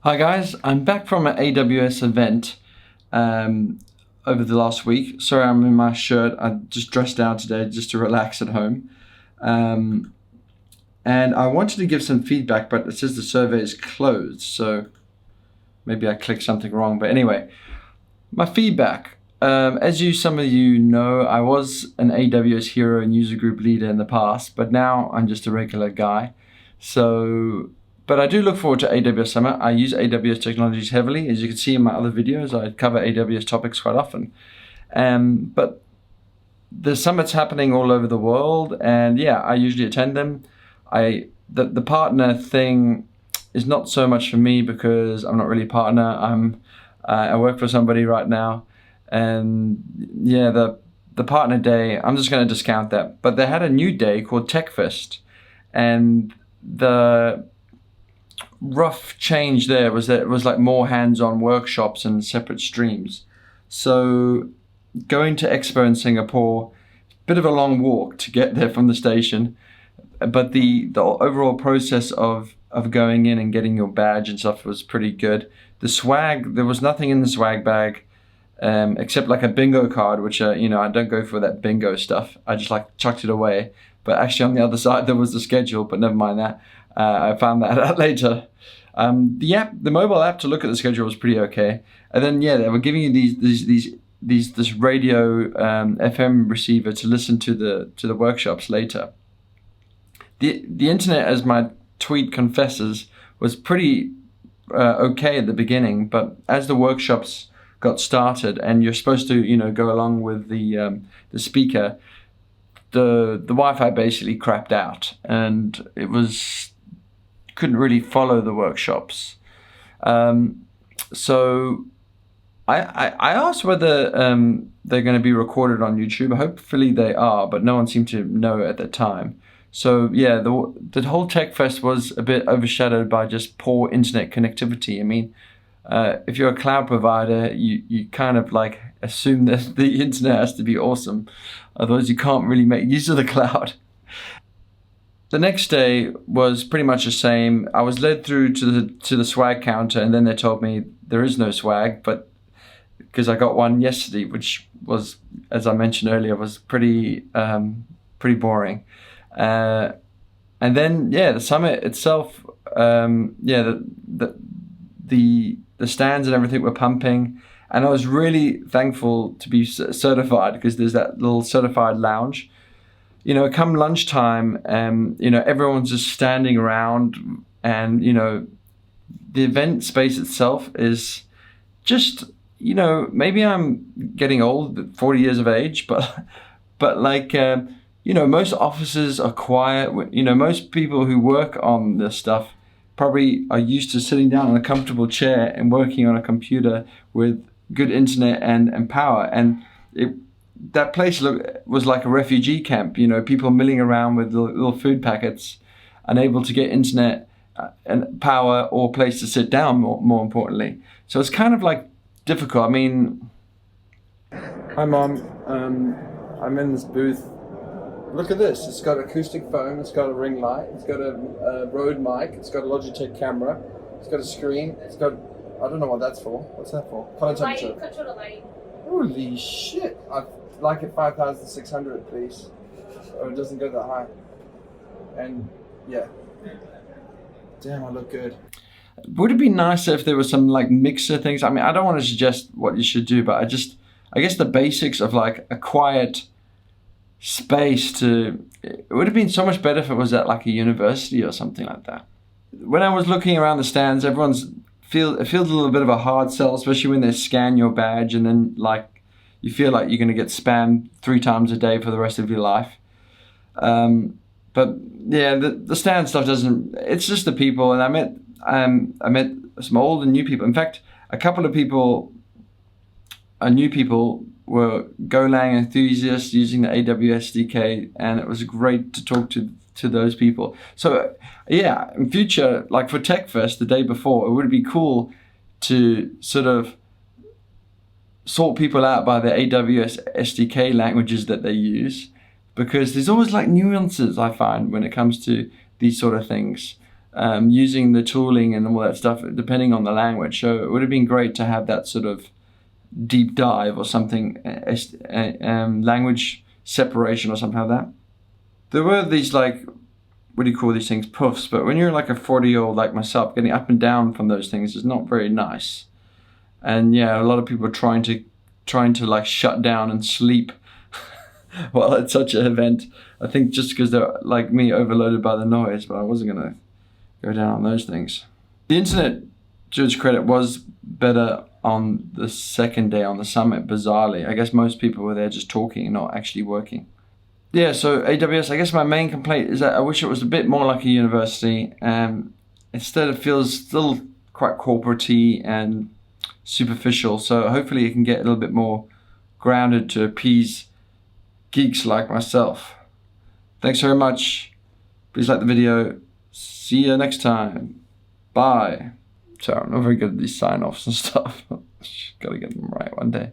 Hi guys, I'm back from an AWS event over the last week. Sorry I'm in my shirt, I just dressed down today just to relax at home. Um, and I wanted to give some feedback, but it says the survey is closed, so maybe I clicked something wrong. But anyway, my feedback. Some of you know, I was an AWS hero and user group leader in the past, but now I'm just a regular guy. But I do look forward to AWS Summit. I use AWS technologies heavily. As you can see in my other videos, I cover AWS topics quite often. But the summit's happening all over the world, and yeah, I usually attend them. The partner thing is not so much for me because I'm not really a partner. I work for somebody right now, and yeah, the partner day, I'm just going to discount that. But they had a new day called TechFest, and the rough change there was that it was like more hands-on workshops and separate streams. So going to Expo in Singapore, bit of a long walk to get there from the station, but the overall process of going in and getting your badge and stuff was pretty good. The swag, there was nothing in the swag bag except like a bingo card, which I don't go for that bingo stuff. I just like chucked it away. But actually on the other side there was the schedule, but never mind that. I found that out later. The mobile app to look at the schedule was pretty okay. And then yeah, they were giving you this radio FM receiver to listen to the workshops later. The internet, as my tweet confesses, was pretty okay at the beginning, but as the workshops got started and you're supposed to go along with the speaker, the Wi-Fi basically crapped out and couldn't really follow the workshops. So I asked whether they're going to be recorded on YouTube. Hopefully they are, but no one seemed to know at the time. So yeah, the whole Tech Fest was a bit overshadowed by just poor internet connectivity. I mean, if you're a cloud provider, you kind of like assume that the internet has to be awesome. Otherwise you can't really make use of the cloud. The next day was pretty much the same. I was led through to the swag counter, and then they told me there is no swag, but because I got one yesterday, which was, as I mentioned earlier, was pretty boring. And then yeah, the summit itself, the stands and everything were pumping, and I was really thankful to be certified because there's that little certified lounge. Come lunchtime, everyone's just standing around, and the event space itself is just, maybe I'm getting old, 40 years of age, but like, most offices are quiet. Most people who work on this stuff probably are used to sitting down on a comfortable chair and working on a computer with good internet and power. And that place was like a refugee camp, people milling around with little food packets, unable to get internet and power or place to sit down, more importantly. So it's kind of like difficult. I mean, hi Mom, I'm in this booth. Look at this, it's got acoustic foam, it's got a ring light, it's got a Rode mic, it's got a Logitech camera, it's got a screen, it's got, I don't know what that's for. What's that for? Color temperature. Lighting, control the lighting. Holy shit! I'd like it 5,600 please. Oh, it doesn't go that high. And yeah. Damn, I look good. Would it be nicer if there was some like mixer things? I mean, I don't want to suggest what you should do, but I guess the basics of like a quiet space it would have been so much better if it was at like a university or something like that. When I was looking around the stands, it feels a little bit of a hard sell, especially when they scan your badge and then like you feel like you're going to get spammed 3 times a day for the rest of your life. But yeah, the stand stuff it's just the people. And I met some old and new people. In fact, a couple of new people were Golang enthusiasts using the AWS SDK, and it was great to talk to those people. So yeah, in future, like for TechFest the day before, it would be cool to sort of sort people out by the AWS SDK languages that they use, because there's always like nuances I find when it comes to these sort of things. using the tooling and all that stuff, depending on the language. So it would have been great to have that sort of deep dive or something, language separation or something like that. There were these, like, what do you call these things? Puffs. But when you're like a 40-year-old like myself, getting up and down from those things is not very nice. And yeah, a lot of people are trying to like shut down and sleep while at such an event. I think just because they're like me, overloaded by the noise, but I wasn't gonna go down on those things. The internet, to its credit, was better on the second day on the summit, bizarrely. I guess most people were there just talking and not actually working. Yeah, so AWS, I guess my main complaint is that I wish it was a bit more like a university. Instead, it feels still quite corporate-y and superficial. So hopefully it can get a little bit more grounded to appease geeks like myself. Thanks very much. Please like the video. See you next time. Bye. Sorry, I'm not very good at these sign-offs and stuff. Gotta get them right one day.